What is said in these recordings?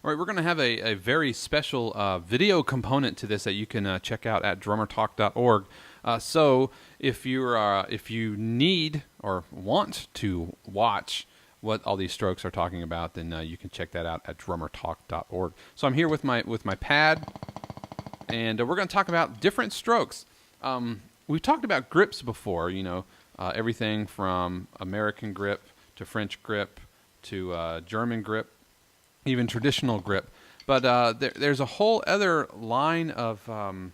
All right, we're going to have a very special video component to this that you can check out at drummertalk.org. So if you need or want to watch what all these strokes are talking about, then you can check that out at drummertalk.org. So I'm here with my pad, and we're going to talk about different strokes. We've talked about grips before, everything from American grip to French grip to German grip, even traditional grip. But there's a whole other line of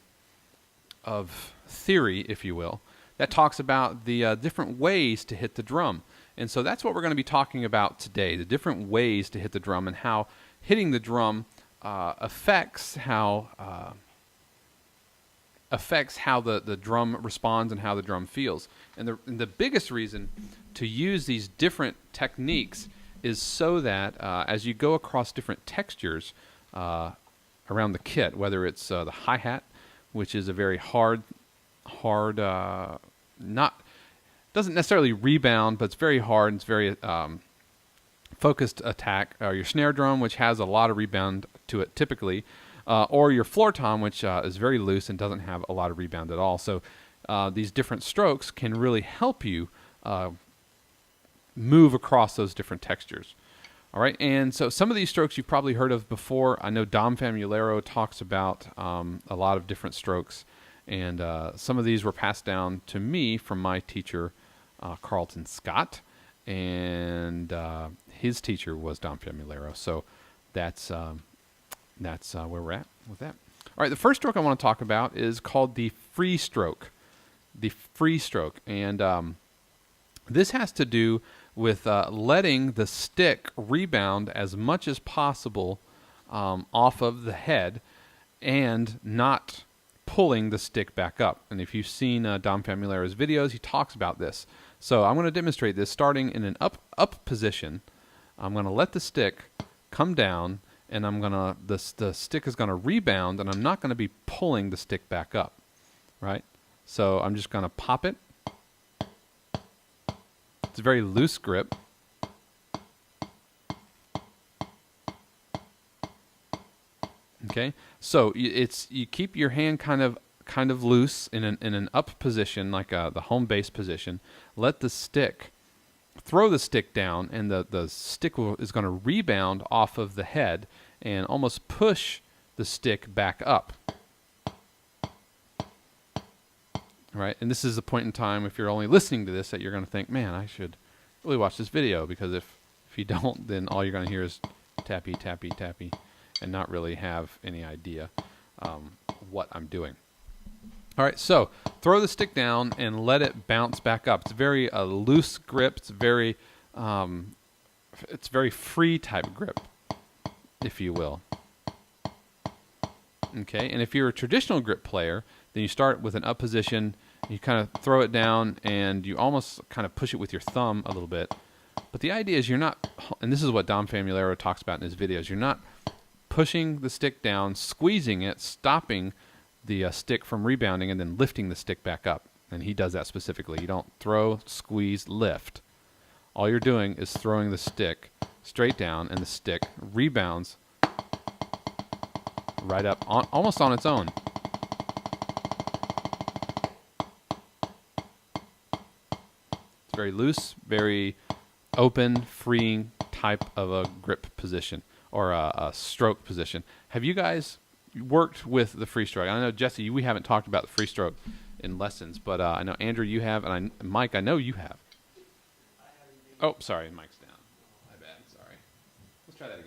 theory, if you will, that talks about the different ways to hit the drum. And so that's what we're going to be talking about today, the different ways to hit the drum and how hitting the drum affects how the drum responds and how the drum feels. And the biggest reason to use these different techniques is so that as you go across different textures around the kit, whether it's the hi-hat, which is a very hard, doesn't necessarily rebound, but it's very hard. It's very focused attack. Or your snare drum, which has a lot of rebound to it typically, or your floor tom, which is very loose and doesn't have a lot of rebound at all. So these different strokes can really help you move across those different textures. All right, and so some of these strokes you've probably heard of before. I know Dom Famularo talks about a lot of different strokes, and some of these were passed down to me from my teacher, Carlton Scott, and his teacher was Dom Famularo. So that's where we're at with that. All right, the first stroke I want to talk about is called the free stroke. The free stroke, and this has to do with letting the stick rebound as much as possible off of the head and not pulling the stick back up. And if you've seen Dom Famularo's videos, he talks about this. So I'm going to demonstrate this starting in an up position. I'm going to let the stick come down, and the stick is going to rebound, and I'm not going to be pulling the stick back up, right? So I'm just going to pop it. It's a very loose grip. Okay, so you keep your hand kind of loose in an up position, like the home base position. Let the stick throw the stick down, and the stick is going to rebound off of the head and almost push the stick back up. Right, and this is the point in time, if you're only listening to this, that you're going to think, man, I should really watch this video, because if you don't, then all you're going to hear is tappy, tappy, tappy, and not really have any idea what I'm doing. All right, so throw the stick down and let it bounce back up. It's very loose grip. It's very free type grip, if you will. Okay, and if you're a traditional grip player, then you start with an up position, you kind of throw it down, and you almost kind of push it with your thumb a little bit. But the idea is you're not, and this is what Dom Famularo talks about in his videos, you're not pushing the stick down, squeezing it, stopping the stick from rebounding, and then lifting the stick back up. And he does that specifically. You don't throw, squeeze, lift. All you're doing is throwing the stick straight down, and the stick rebounds right up, almost on its own. It's very loose, very open, freeing type of a grip position, or a stroke position. Have you guys worked with the free stroke? I know, Jesse, we haven't talked about the free stroke in lessons, but I know, Andrew, you have, and Mike, I know you have. Oh, sorry, Mike's down. My bad, sorry. Let's try that again.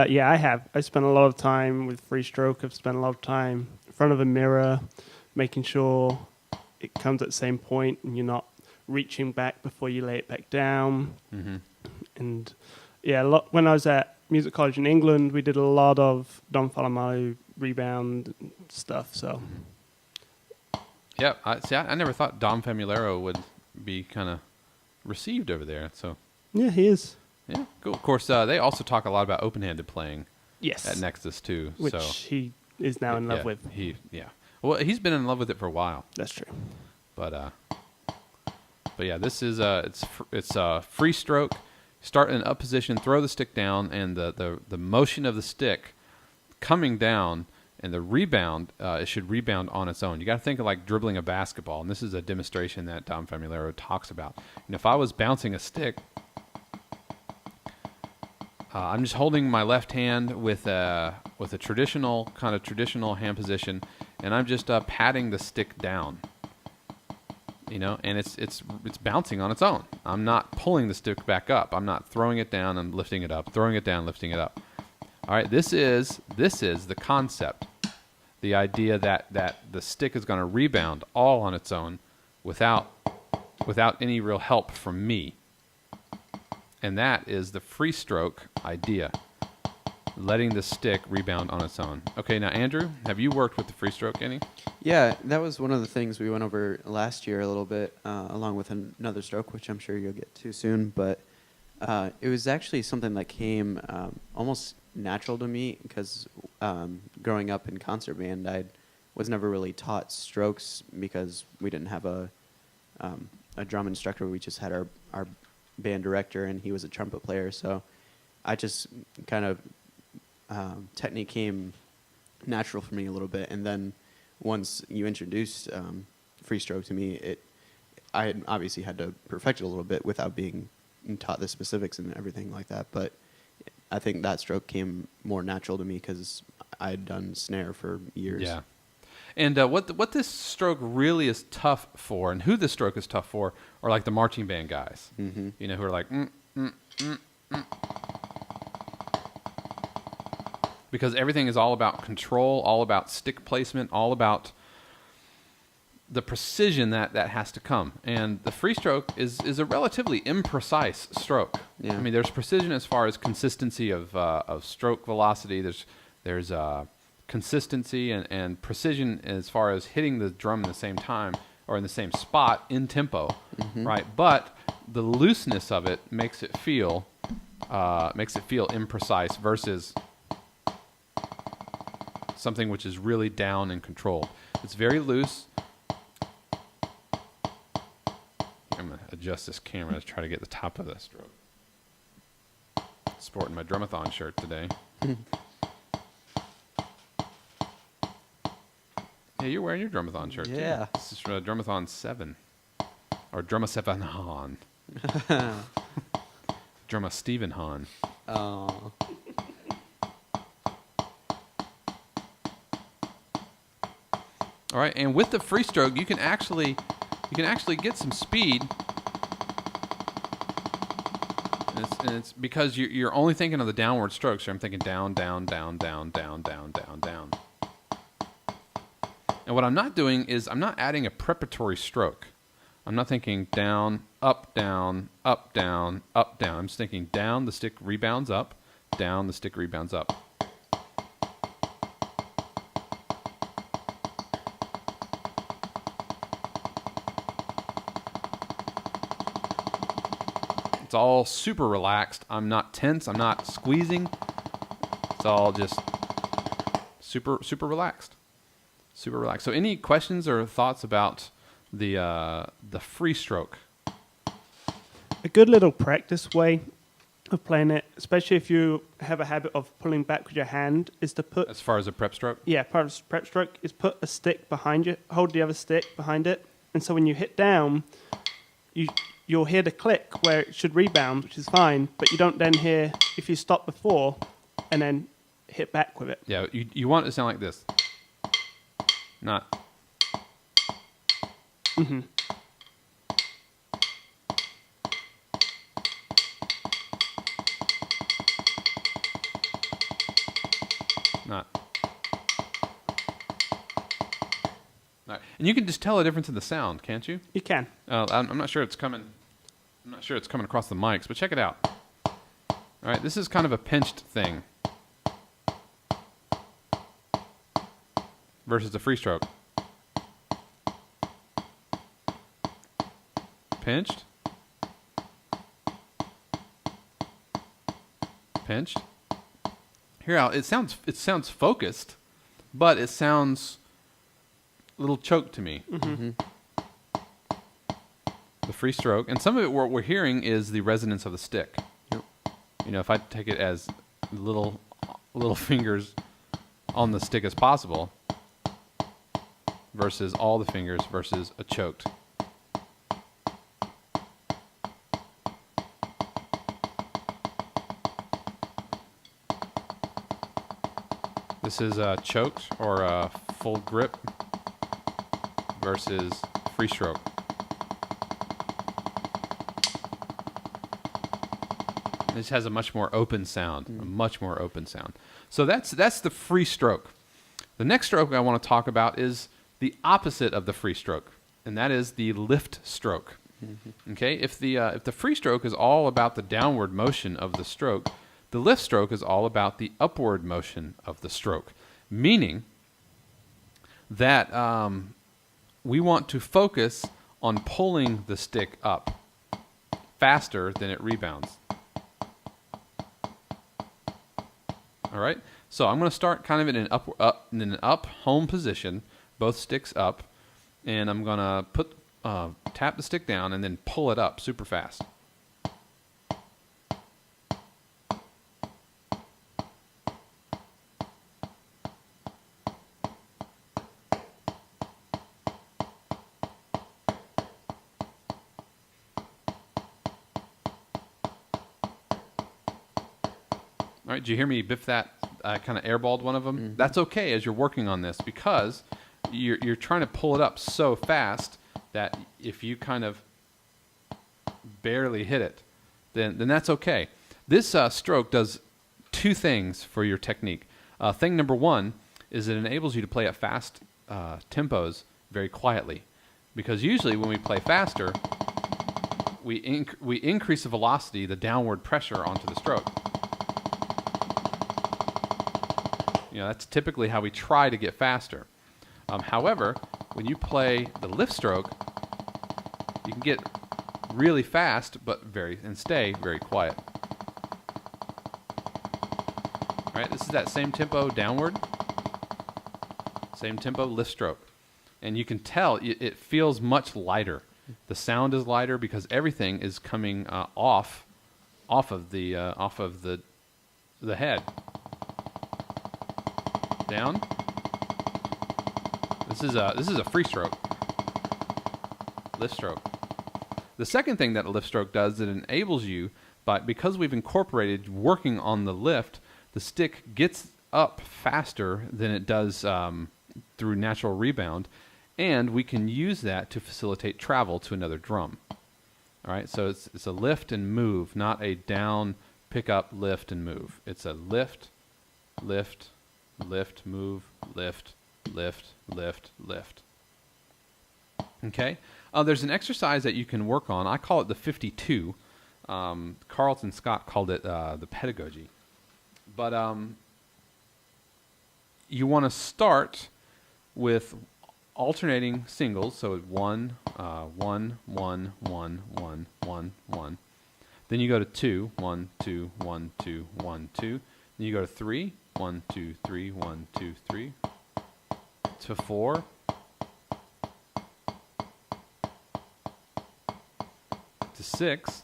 Yeah, I have. I spent a lot of time with free stroke. I've spent a lot of time in front of a mirror, making sure it comes at the same point and you're not reaching back before you lay it back down. Mm-hmm. And yeah, when I was at music college in England, we did a lot of Don Falamalu rebound stuff. So, yeah, I never thought Dom Famularo would be kind of received over there. So yeah, he is. Yeah, cool. Of course, they also talk a lot about open-handed playing. Yes, at Nexus too, which he is now in love with. Well, he's been in love with it for a while. That's true. But yeah, this is it's free stroke. start in an up position, throw the stick down, and the motion of the stick coming down and the rebound, it should rebound on its own. You got to think of like dribbling a basketball, and this is a demonstration that Dom Famularo talks about. And if I was bouncing a stick, I'm just holding my left hand with a traditional hand position, and I'm just patting the stick down. And it's bouncing on its own. I'm not pulling the stick back up. I'm not throwing it down and lifting it up, throwing it down, lifting it up. All right, this is the concept, the idea that the stick is going to rebound all on its own without any real help from me. And that is the free stroke idea, letting the stick rebound on its own. Okay, now Andrew, have you worked with the free stroke any? Yeah, that was one of the things we went over last year a little bit, along with another stroke, which I'm sure you'll get to soon. But it was actually something that came almost natural to me because growing up in concert band, I was never really taught strokes because we didn't have a drum instructor. We just had our band director, and he was a trumpet player. So I just kind of technique came natural for me a little bit, and then once you introduced free stroke to me, I obviously had to perfect it a little bit without being taught the specifics and everything like that. But I think that stroke came more natural to me because I had done snare for years. Yeah. And what this stroke really is tough for, and who this stroke is tough for, are like the marching band guys. Mm-hmm. Who are like, because everything is all about control, all about stick placement, all about the precision that has to come. And the free stroke is a relatively imprecise stroke. Yeah. I mean, there's precision as far as consistency of stroke velocity. There's consistency and precision as far as hitting the drum in the same time or in the same spot in tempo, right? But the looseness of it makes it feel imprecise versus something which is really down and controlled. It's very loose. I'm going to adjust this camera to try to get the top of the stroke. Sporting my Drumathon shirt today. Yeah, you're wearing your Drumathon shirt, Yeah. too. This is from Drumathon 7. Or Drumma 7 Han. Drumma Stephen Han. Oh. All right, and with the free stroke, you can actually get some speed. And it's because you're only thinking of the downward strokes. So I'm thinking down, down, down, down, down, down, down, down. And what I'm not doing is I'm not adding a preparatory stroke. I'm not thinking down, up, down, up, down, up, down. I'm just thinking down, the stick rebounds up, down, the stick rebounds up. It's all super relaxed. I'm not tense. I'm not squeezing. It's all just super, super relaxed. Super relaxed. So any questions or thoughts about the free stroke? A good little practice way of playing it, especially if you have a habit of pulling back with your hand, is to put... As far as a prep stroke? Yeah, part of prep stroke is put a stick behind you, hold the other stick behind it, and so when you hit down, you'll hear the click where it should rebound, which is fine, but you don't then hear if you stop before and then hit back with it. Yeah, you want it to sound like this. Not. Mm-hmm. Not. All right. And you can just tell a difference in the sound, can't you? You can. I'm not sure it's coming. I'm not sure it's coming across the mics, but check it out. All right, this is kind of a pinched thing versus a free stroke. Pinched. Pinched. Here out. It sounds focused, but it sounds a little choked to me. Mm-hmm. The free stroke, and some of it what we're hearing is the resonance of the stick. Yep. if I take it as little fingers on the stick as possible versus all the fingers versus a choked. This is a choked or a full grip versus free stroke. This has a much more open sound, a much more open sound. So that's the free stroke. The next stroke I want to talk about is the opposite of the free stroke, and that is the lift stroke. Okay, if the free stroke is all about the downward motion of the stroke, the lift stroke is all about the upward motion of the stroke, meaning that we want to focus on pulling the stick up faster than it rebounds. All right, so I'm going to start kind of in an up home position, both sticks up, and I'm going to tap the stick down and then pull it up super fast. All right, did you hear me biff that? Kind of airballed one of them. Mm-hmm. That's okay as you're working on this because you're trying to pull it up so fast that if you kind of barely hit it, then that's okay. This stroke does two things for your technique. Thing number one is it enables you to play at fast tempos very quietly, because usually when we play faster, we increase the velocity, the downward pressure onto the stroke. That's typically how we try to get faster. However, when you play the lift stroke, you can get really fast, but stay very quiet. All right, this is that same tempo downward, same tempo lift stroke, and you can tell it feels much lighter. The sound is lighter because everything is coming off of the head. Down. This is a free stroke. Lift stroke. The second thing that a lift stroke does, it enables you, because we've incorporated working on the lift, the stick gets up faster than it does through natural rebound, and we can use that to facilitate travel to another drum. All right, so it's a lift and move, not a down, pick up, lift, and move. It's a lift, lift, lift, move, lift, lift, lift, lift. Okay? There's an exercise that you can work on. I call it the 52. Carlton Scott called it the pedagogy. But you want to start with alternating singles. So 1, 1, 1, 1, 1, 1, 1. Then you go to 2, 1, 2, 1, 2, 1, 2. Then you go to 3, 1, 2, 3, 1, 2, 3. To 4. To 6.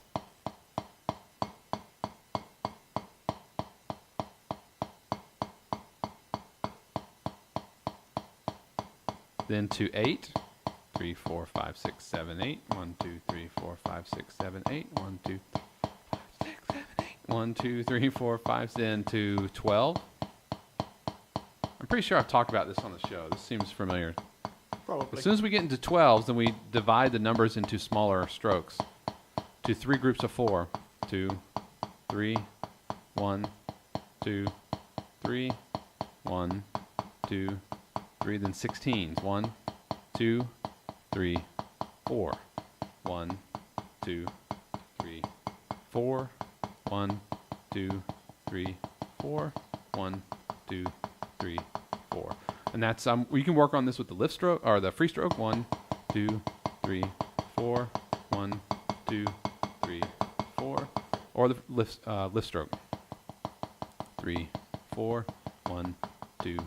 Then to 8. 3, 4, 5, 6, 7, 8. 1, 2, 3, 4, 5, 6, 7, 8. 1, 2, 3, 6, 7, 8. 1, 2, 3, 4, 5. Then to 12. I'm pretty sure I've talked about this on the show. This seems familiar. Probably. As soon as we get into 12s, then we divide the numbers into smaller strokes to 3 groups of 4. 2, 3, 1, 2, 3, 1, 2, 3. Then 16s. 1, 2, 3, 4. 1, 2, 3, 4. 1, 2, 3, 4. 1, 2, 3, 4. And that's you can work on this with the lift stroke or the free stroke. 1, 2, 3, 4. 1, 2, 3, 4. Or the lift stroke. 3, 4. 1, 2,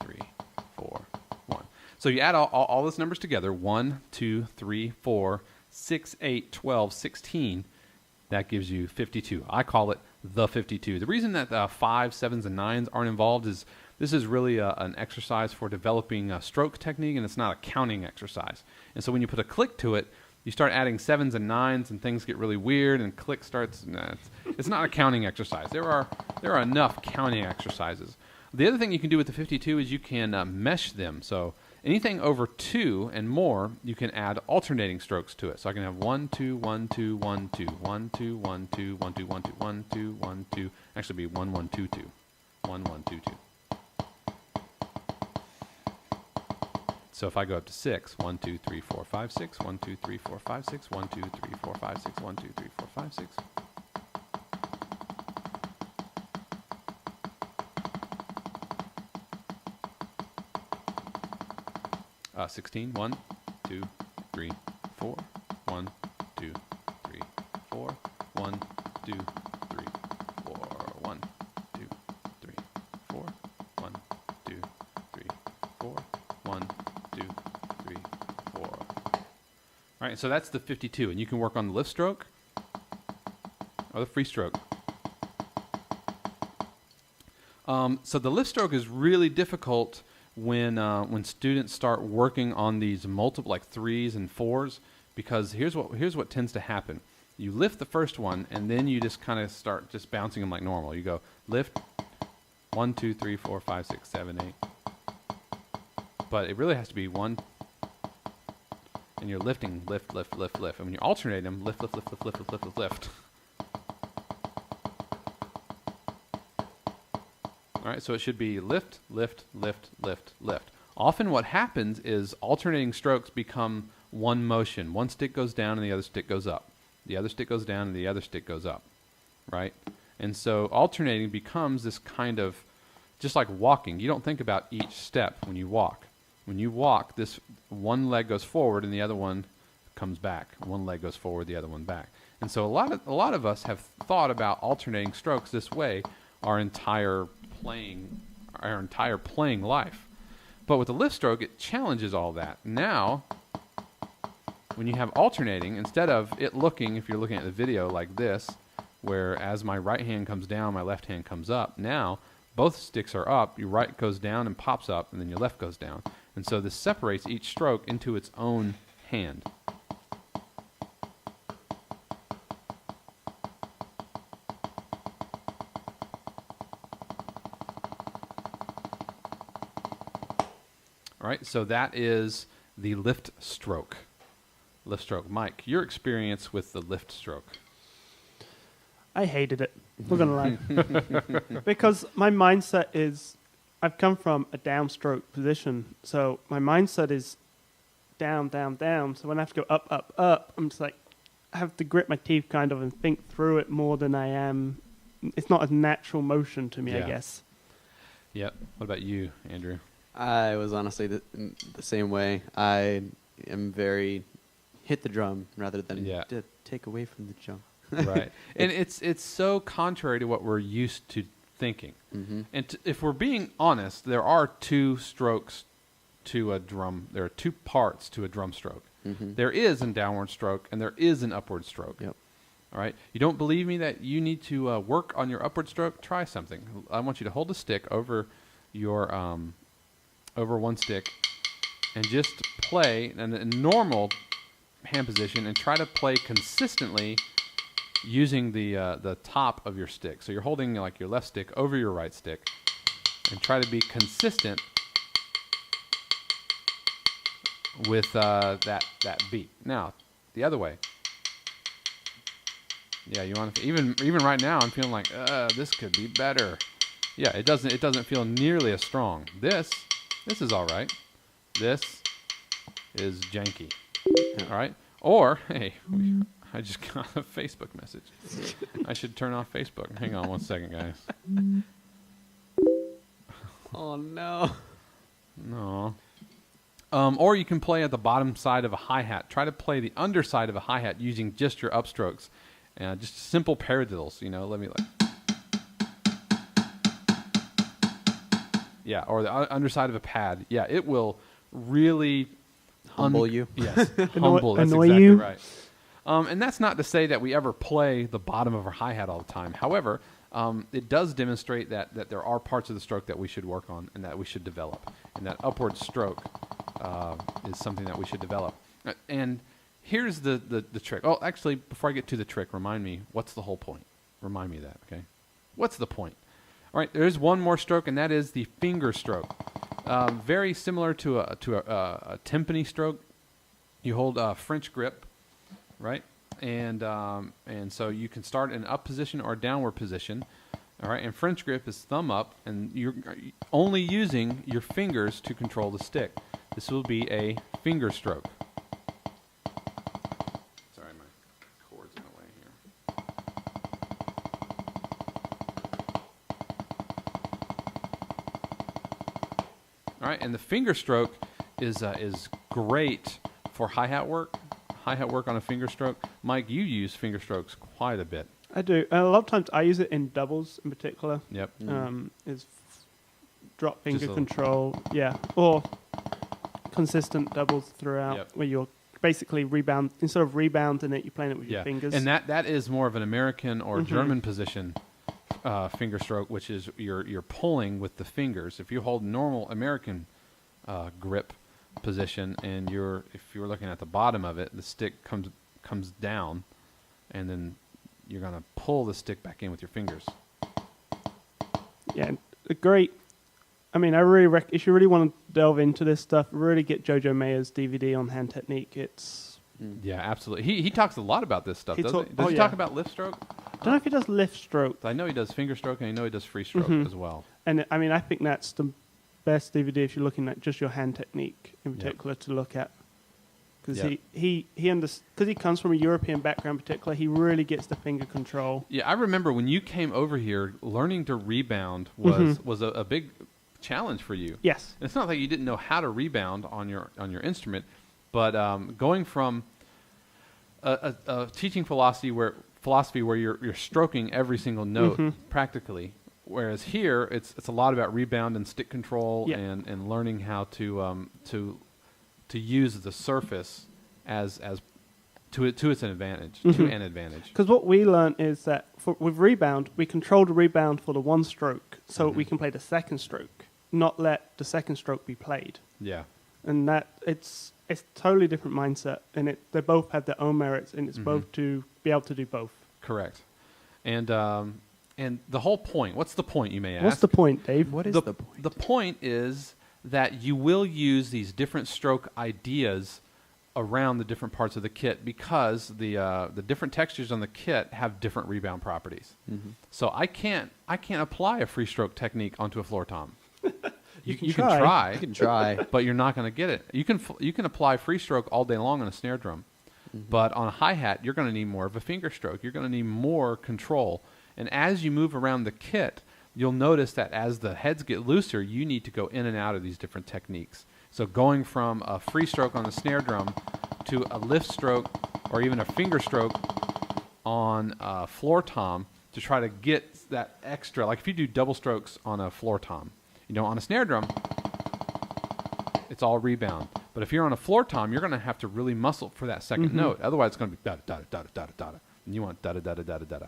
3, 4. 1. So you add all those numbers together. 1, 2, 3, 4, 6, 8, 12, 16. That gives you 52. I call it the 52. The reason that 5s, 7s, and 9s aren't involved is this is really an exercise for developing a stroke technique, and it's not a counting exercise. And so when you put a click to it, you start adding 7s and 9s, and things get really weird, and click starts. It's not a counting exercise. There are enough counting exercises. The other thing you can do with the 52 is you can mesh them. So anything over 2 and more, you can add alternating strokes to it. So I can have 1, 2, 1, 2, 1, 2, 1, 2, 1, 2, 1, 2, 1, 2, 1, 2, 1, 2. Actually, be 1, 1, 2, 2, 1, 1, 2, 2. So if I go up to 6, 1, 2, 3, 4, 5, 6, 1, 2, 3, 4, 5, 6, 1, 2, 3, 4, 5, 6, 1, 2, 3, 4, 5, 6. Uh, 16, 1, 2, 3, 4, 1, 2, 3, 4, 1, 2, 3, 4, 1, 2, 3, 4, 1, 2, 3, 4, 1, 2, 3, 4. All right, so that's the 52, and you can work on the lift stroke or the free stroke. So the lift stroke is really difficult when students start working on these multiple, like 3s and 4s, because here's what tends to happen. You lift the first one, and then you just kind of start just bouncing them like normal. You go lift 1, 2, 3, 4, 5, 6, 7, 8. But it really has to be 1, and you're lifting, lift, lift, lift, lift. And when you alternate them, lift, lift, lift, lift, lift, lift, lift, lift. All right, so it should be lift, lift, lift, lift, lift. Often what happens is alternating strokes become one motion. One stick goes down and the other stick goes up. The other stick goes down and the other stick goes up, right? And so alternating becomes this kind of, just like walking. You don't think about each step when you walk. When you walk, this one leg goes forward and the other one comes back. One leg goes forward, the other one back. And so a lot of us have thought about alternating strokes this way our entire playing life. But with the lift stroke, it challenges all that. Now, when you have alternating, instead of it looking, if you're looking at the video like this, where as my right hand comes down, my left hand comes up, now both sticks are up, your right goes down and pops up, and then your left goes down. And so this separates each stroke into its own hand. All right, so that is the lift stroke. Lift stroke. Mike, your experience with the lift stroke. I hated it. Not gonna lie, because my mindset is, I've come from a downstroke position, so my mindset is down, down, down. So when I have to go up, up, up, I'm just like, I have to grit my teeth kind of and think through it more than I am. It's not a natural motion to me, Yeah. I guess. Yep. What about you, Andrew? I was honestly the same way. I am very hit the drum rather than to take away from the jump. Right. And it's so contrary to what we're used to thinking. Mm-hmm. And if we're being honest, there are 2 strokes to a drum. There are 2 parts to a drum stroke. Mm-hmm. There is a downward stroke and there is an upward stroke. Yep. All right. You don't believe me that you need to work on your upward stroke? Try something. I want you to hold a stick over your over one stick and just play in a normal hand position and try to play consistently using the top of your stick. So you're holding like your left stick over your right stick and try to be consistent with that beat. Now, the other way. Yeah, you want to even right now I'm feeling like this could be better. Yeah, it doesn't feel nearly as strong. This is all right. This is janky. Yeah. All right? Or, hey, I just got a Facebook message. I should turn off Facebook. Hang on one second, guys. Oh, no. No. Or you can play at the bottom side of a hi-hat. Try to play the underside of a hi-hat using just your upstrokes. Just simple paradiddles, let me like... Yeah, or the underside of a pad. Yeah, it will really... Humble you. Yes, humble. That's annoy exactly you. right. And that's not to say that we ever play the bottom of our hi-hat all the time. However, it does demonstrate that there are parts of the stroke that we should work on and that we should develop. And that upward stroke is something that we should develop. And here's the trick. Oh, actually, before I get to the trick, remind me, what's the whole point? Remind me of that, okay? What's the point? All right, there's one more stroke, and that is the finger stroke. Very similar to a timpani stroke. You hold a French grip, right? And so you can start in up position or downward position. All right, and French grip is thumb up, and you're only using your fingers to control the stick. This will be a finger stroke. Sorry, my cord's in the way here. All right, and the finger stroke is great for hi-hat work. Hi-hat work on a finger stroke. Mike, you use finger strokes quite a bit. I do. And a lot of times I use it in doubles in particular. Yep. Is drop Just finger a- control, yeah, or consistent doubles throughout, Yep. where you're basically rebound instead of rebounding it, you're playing it with your Yeah, fingers. and that is more of an American or German position finger stroke, which is you're pulling with the fingers. If you hold normal American grip position, and if you're looking at the bottom of it, the stick comes down, and then you're gonna pull the stick back in with your fingers. Yeah, a great. I mean, I really if you really want to delve into this stuff, really get Jojo Mayer's DVD on hand technique. It's Yeah, absolutely. He talks a lot about this stuff, He doesn't talk- he? Does oh, he yeah. talk about lift stroke? I don't know if he does lift stroke, I know he does finger stroke, and I know he does free stroke as well. and I mean, I think that's the best DVD if you're looking at just your hand technique in Yep. particular to look at, because Yep. he because he comes from a European background in particular, he really gets the finger control. Yeah, I remember when you came over here, learning to rebound was a big challenge for you. Yes. It's not like you didn't know how to rebound on your instrument, but going from a teaching philosophy where you're stroking every single note practically, whereas here it's a lot about rebound and stick control Yeah. and learning how to use the surface as to its advantage to an advantage. Because what we learned is that with rebound, we control the rebound for the one stroke, so we can play the second stroke, not let the second stroke be played. Yeah. And that it's totally different mindset, and they both have their own merits, and it's both to be able to do both. Correct. And the whole point, what's the point, you may ask? What's the point, Dave? What is the point? The point is that you will use these different stroke ideas around the different parts of the kit because the different textures on the kit have different rebound properties. So I can't apply a free stroke technique onto a floor tom. You can try. You can try. But you're not going to get it. You can apply free stroke all day long on a snare drum, but on a hi-hat you're going to need more of a finger stroke. You're going to need more control. And as you move around the kit, you'll notice that as the heads get looser, you need to go in and out of these different techniques. So going from a free stroke on the snare drum to a lift stroke or even a finger stroke on a floor tom to try to get that extra, like if you do double strokes on a floor tom, on a snare drum, it's all rebound. But if you're on a floor tom, you're going to have to really muscle for that second note. Otherwise, it's going to be da-da-da-da-da-da-da-da. And you want da-da-da-da-da-da-da.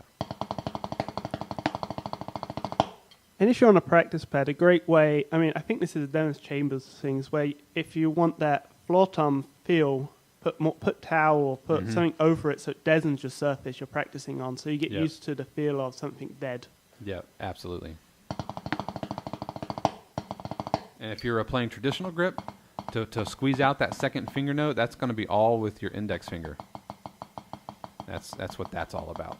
And if you're on a practice pad, a great way, I mean, I think this is Dennis Chambers things where if you want that floor tom feel, put towel or put something over it so it deadens your surface you're practicing on, so you get Yep. used to the feel of something dead. Yeah, absolutely. And if you're playing traditional grip, to squeeze out that second finger note, that's going to be all with your index finger. That's what that's all about.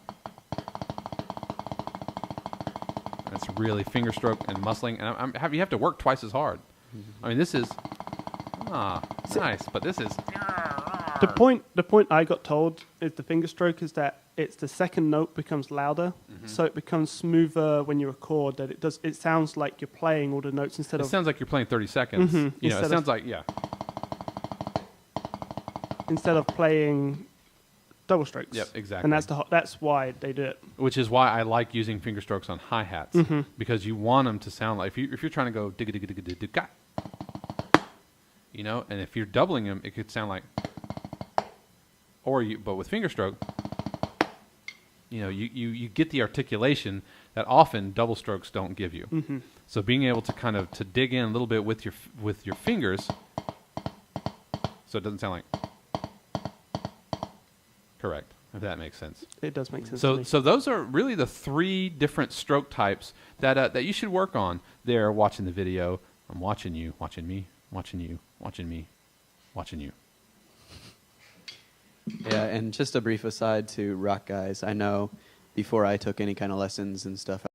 That's really finger stroke and muscling, and you have to work twice as hard. I mean, this is nice, but this is The point I got told is the finger stroke is that it's the second note becomes louder, so it becomes smoother when you record. That it sounds like you're playing all the notes instead it of sounds like you're playing 30 seconds. It Instead sounds of- like playing double strokes. Yep, exactly. And that's why they do it. Which is why I like using finger strokes on hi-hats, because you want them to sound like if you're trying to go digga digga digga digga digga, and if you're doubling them, it could sound like, but with finger stroke, you get the articulation that often double strokes don't give you. Mm-hmm. So being able to kind of to dig in a little bit with your fingers, so it doesn't sound like correct, if that makes sense. It does make sense. to me. So those are really the 3 different stroke types that you should work on there watching the video. I'm watching you, watching me, watching you, watching me, watching you. Yeah, and just a brief aside to rock guys. I know before I took any kind of lessons and stuff,